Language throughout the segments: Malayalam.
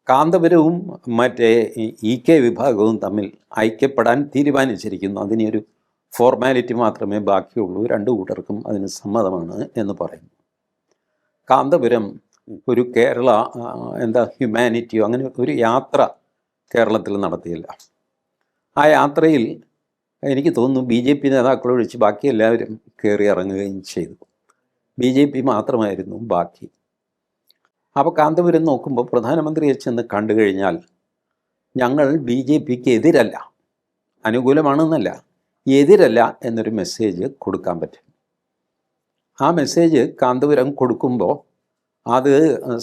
കാന്തപുരവും മറ്റേ ഇ.കെ. വിഭാഗവും തമ്മിൽ ഐക്യപ്പെടാൻ തീരുമാനിച്ചിരിക്കുന്നു. അതിനൊരു ഫോർമാലിറ്റി മാത്രമേ ബാക്കിയുള്ളൂ. രണ്ടു കൂട്ടർക്കും അതിന് സമ്മതമാണ് എന്ന് പറയുന്നു. കാന്തപുരം ഒരു കേരള ഹ്യൂമാനിറ്റിയോ അങ്ങനെ ഒരു യാത്ര കേരളത്തിൽ നടത്തിയില്ല. ആ യാത്രയിൽ എനിക്ക് തോന്നുന്നു BJP നേതാക്കളൊഴിച്ച് ബാക്കി എല്ലാവരും കയറി ഇറങ്ങുകയും ചെയ്തു. BJP മാത്രമായിരുന്നു ബാക്കി. അപ്പോൾ കാന്തപുരം നോക്കുമ്പോൾ പ്രധാനമന്ത്രിയെ ചെന്ന് കണ്ടു കഴിഞ്ഞാൽ ഞങ്ങൾ BJPക്ക് എതിരല്ല, അനുകൂലമാണെന്നല്ല, എതിരല്ല എന്നൊരു മെസ്സേജ് കൊടുക്കാൻ പറ്റും. ആ മെസ്സേജ് കാന്തപുരം കൊടുക്കുമ്പോൾ അത്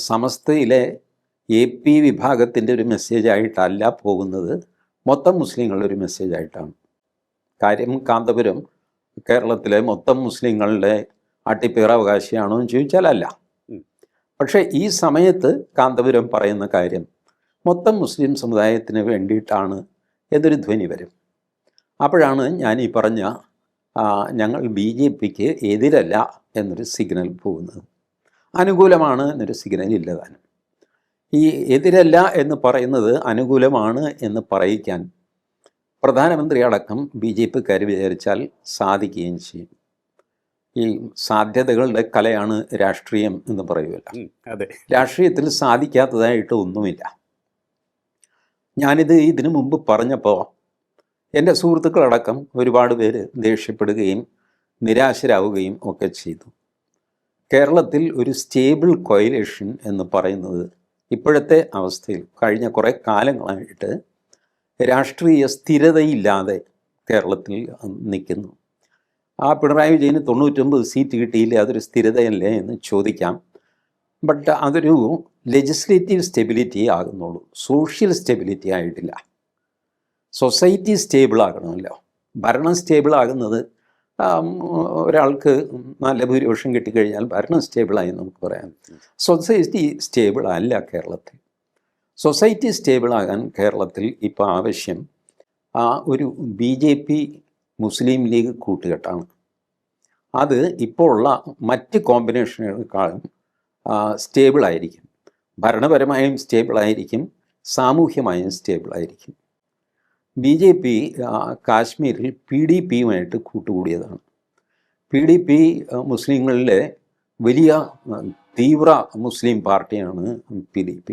സമസ്തയിലെ AP വിഭാഗത്തിൻ്റെ ഒരു മെസ്സേജായിട്ടല്ല പോകുന്നത്, മൊത്തം മുസ്ലിങ്ങളുടെ ഒരു മെസ്സേജായിട്ടാണ്. കാര്യം കാന്തപുരം കേരളത്തിലെ മൊത്തം മുസ്ലിങ്ങളുടെ അട്ടിപ്പേറാവകാശിയാണോ എന്ന് ചോദിച്ചാൽ അല്ല. പക്ഷേ ഈ സമയത്ത് കാന്തപുരം പറയുന്ന കാര്യം മൊത്തം മുസ്ലിം സമുദായത്തിന് വേണ്ടിയിട്ടാണ് എന്നൊരു ധ്വനി വരും. അപ്പോഴാണ് ഞാൻ ഈ പറഞ്ഞ ഞങ്ങൾ BJPക്ക് എതിരല്ല എന്നൊരു സിഗ്നൽ പോകുന്നത്. അനുകൂലമാണ് എന്നൊരു സിഗ്നൽ ഇല്ലതാനും. ഈ എതിരല്ല എന്ന് പറയുന്നത് അനുകൂലമാണ് എന്ന് പറയിക്കാൻ പ്രധാനമന്ത്രി അടക്കം BJPക്കാർ വിചാരിച്ചാൽ സാധിക്കുകയും ചെയ്യും. ഈ സാധ്യതകളുടെ കലയാണ് രാഷ്ട്രീയം എന്ന് പറയുമല്ലോ. അതെ, രാഷ്ട്രീയത്തിൽ സാധിക്കാത്തതായിട്ട് ഒന്നുമില്ല. ഞാനിത് ഇതിനു മുമ്പ് പറഞ്ഞപ്പോൾ എൻ്റെ സുഹൃത്തുക്കളടക്കം ഒരുപാട് പേര് ദേഷ്യപ്പെടുകയും നിരാശരാവുകയും ഒക്കെ ചെയ്തു. കേരളത്തിൽ ഒരു സ്റ്റേബിൾ കോയിലേഷൻ എന്ന് പറയുന്നത് ഇപ്പോഴത്തെ അവസ്ഥയിൽ കഴിഞ്ഞ കുറേ കാലങ്ങളായിട്ട് രാഷ്ട്രീയ സ്ഥിരതയില്ലാതെ കേരളത്തിൽ നിൽക്കുന്നു. ആ പിണറായി വിജയന് 99 സീറ്റ് കിട്ടിയില്ലേ, അതൊരു സ്ഥിരതയല്ലേ എന്ന് ചോദിക്കാം. ബട്ട് അതൊരു ലെജിസ്ലേറ്റീവ് സ്റ്റെബിലിറ്റി ആകുന്നുള്ളൂ, സോഷ്യൽ സ്റ്റെബിലിറ്റി ആയിട്ടില്ല. സൊസൈറ്റി സ്റ്റേബിൾ ആകണമല്ലോ. ഭരണം സ്റ്റേബിൾ ആകുന്നത് ഒരാൾക്ക് നല്ല ഭൂരിപക്ഷം കിട്ടിക്കഴിഞ്ഞാൽ ഭരണം സ്റ്റേബിളായി നമുക്ക് പറയാം. സൊസൈറ്റി സ്റ്റേബിൾ അല്ല കേരളത്തിൽ. സൊസൈറ്റി സ്റ്റേബിളാകാൻ കേരളത്തിൽ ഇപ്പോൾ ആവശ്യം ഒരു BJP മുസ്ലിം ലീഗ് കൂട്ടുകെട്ടാണ്. അത് ഇപ്പോൾ ഉള്ള മറ്റ് കോമ്പിനേഷനുകളെക്കാളും സ്റ്റേബിളായിരിക്കും. ഭരണപരമായും സ്റ്റേബിളായിരിക്കും, സാമൂഹ്യമായും സ്റ്റേബിളായിരിക്കും. BJP കാശ്മീരിൽ PDPയുമായിട്ട് കൂട്ടുകൂടിയതാണ്. PDP മുസ്ലിങ്ങളിലെ വലിയ തീവ്ര മുസ്ലിം പാർട്ടിയാണ് PDP.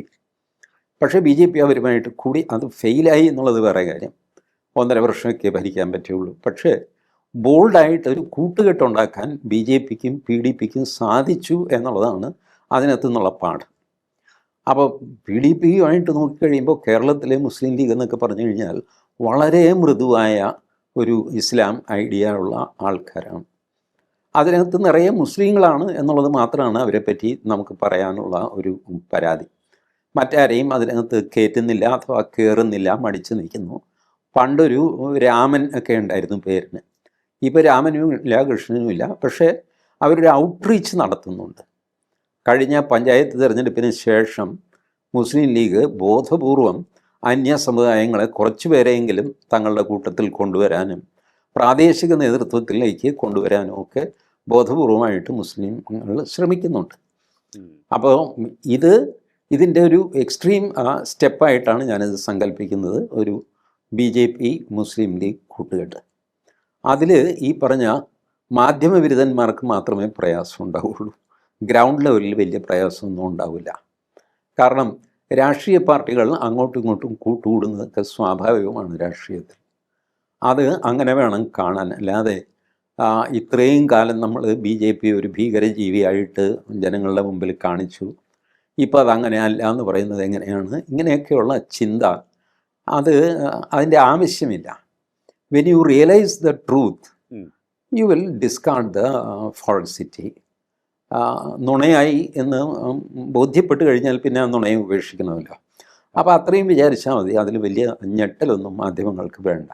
പക്ഷേ BJP അവരുമായിട്ട് കൂടി, അത് ഫെയിലായി എന്നുള്ളത് വേറെ കാര്യം. 1.5 വർഷമൊക്കെ ഭരിക്കാൻ പറ്റുള്ളൂ. പക്ഷേ ബോൾഡായിട്ട് ഒരു കൂട്ടുകെട്ടുണ്ടാക്കാൻ BJPക്കും PDPക്കും സാധിച്ചു എന്നുള്ളതാണ് അതിനകത്തു നിന്നുള്ള പാഠം. അപ്പോൾ PDPയുമായിട്ട് നോക്കിക്കഴിയുമ്പോൾ കേരളത്തിലെ മുസ്ലിം ലീഗ് എന്നൊക്കെ പറഞ്ഞു കഴിഞ്ഞാൽ വളരെ മൃദുവായ ഒരു ഇസ്ലാം ഐഡിയ ഉള്ള ആൾക്കാരാണ്. അതിനകത്ത് നിറയെ മുസ്ലിങ്ങളാണ് എന്നുള്ളത് മാത്രമാണ് അവരെപ്പറ്റി നമുക്ക് പറയാനുള്ള ഒരു പരാതി. മറ്റാരെയും അതിനകത്ത് കയറ്റുന്നില്ല, അഥവാ കയറുന്നില്ല, മടിച്ചു നിൽക്കുന്നു. പണ്ടൊരു രാമൻ ഒക്കെ ഉണ്ടായിരുന്നു പേരിന്. ഇപ്പോൾ രാമനും ഇല്ല, കൃഷ്ണനും ഇല്ല. പക്ഷേ അവരൊരു ഔട്ട്റീച്ച് നടത്തുന്നുണ്ട്. കഴിഞ്ഞ പഞ്ചായത്ത് തിരഞ്ഞെടുപ്പിന് ശേഷം മുസ്ലിം ലീഗ് ബോധപൂർവം അന്യ സമുദായങ്ങളെ കുറച്ചു പേരെയെങ്കിലും തങ്ങളുടെ കൂട്ടത്തിൽ കൊണ്ടുവരാനും പ്രാദേശിക നേതൃത്വത്തിലേക്ക് കൊണ്ടുവരാനും ഒക്കെ ബോധപൂർവമായിട്ട് മുസ്ലിങ്ങൾ ശ്രമിക്കുന്നുണ്ട്. അപ്പോൾ ഇതിൻ്റെ ഒരു എക്സ്ട്രീം സ്റ്റെപ്പായിട്ടാണ് ഞാനിത് സങ്കല്പിക്കുന്നത്, ഒരു BJP മുസ്ലിം ലീഗ് കൂട്ടുകെട്ട്. അതിൽ ഈ പറഞ്ഞ മാധ്യമവിരുദ്ധന്മാർക്ക് മാത്രമേ പ്രയാസം ഉണ്ടാവുള്ളൂ. ഗ്രൗണ്ട് ലെവലിൽ വലിയ പ്രയാസമൊന്നും ഉണ്ടാവില്ല. കാരണം രാഷ്ട്രീയ പാർട്ടികൾ അങ്ങോട്ടും ഇങ്ങോട്ടും കൂട്ടുകൂടുന്നതൊക്കെ സ്വാഭാവികമാണ് രാഷ്ട്രീയത്തിൽ. അത് അങ്ങനെ വേണം കാണാൻ. അല്ലാതെ ഇത്രയും കാലം നമ്മൾ BJP ഒരു ഭീകരജീവിയായിട്ട് ജനങ്ങളുടെ മുമ്പിൽ കാണിച്ചു, ഇപ്പോൾ അതങ്ങനെ അല്ല എന്ന് പറയുന്നത് എങ്ങനെയാണ്? ഇങ്ങനെയൊക്കെയുള്ള ചിന്ത അതിൻ്റെ ആവശ്യമില്ല. When you realise the truth you will discard the falsity. നുണയായി എന്ന് ബോധ്യപ്പെട്ട് കഴിഞ്ഞാൽ പിന്നെ ആ നുണയെ ഉപേക്ഷിക്കണമല്ലോ. അപ്പോൾ അത്രയും വിചാരിച്ചാൽ മതി. അതിൽ വലിയ ഞെട്ടലൊന്നും മാധ്യമങ്ങൾക്ക് വേണ്ട.